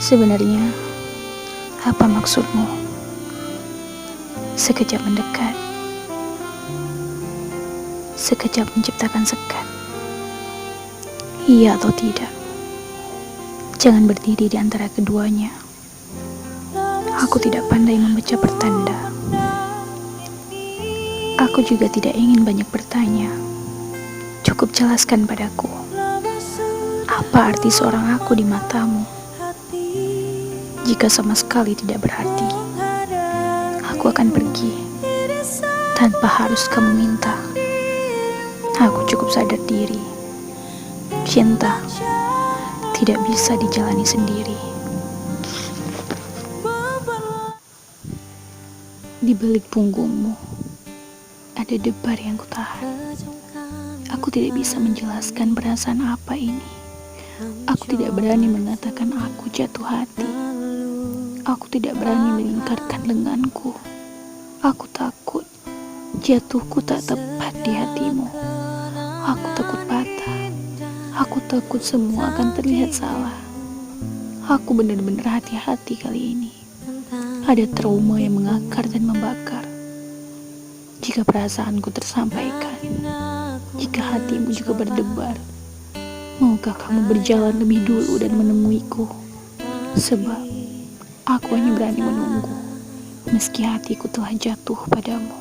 Sebenarnya, apa maksudmu? Sekejap mendekat, sekejap menciptakan sekat. Iya atau tidak? Jangan berdiri di antara keduanya. Aku tidak pandai membaca pertanda. Aku juga tidak ingin banyak bertanya. Cukup jelaskan padaku, apa arti seorang aku di matamu? Jika sama sekali tidak berarti, aku akan pergi tanpa harus kamu minta. Aku cukup sadar diri. Cinta tidak bisa dijalani sendiri. Di balik punggungmu ada debar yang kutahan. Aku tidak bisa menjelaskan perasaan apa ini. Aku tidak berani mengatakan aku jatuh hati. Aku tidak berani melingkarkan lenganku. Aku takut jatuhku tak tepat di hatimu. Aku takut patah. Aku takut semua akan terlihat salah. Aku benar-benar hati-hati kali ini. Ada trauma yang mengakar dan membakar. Jika perasaanku tersampaikan, jika hatimu juga berdebar, maukah kamu berjalan lebih dulu dan menemuiku? Sebab aku hanya berani menunggu, meski hatiku telah jatuh padamu.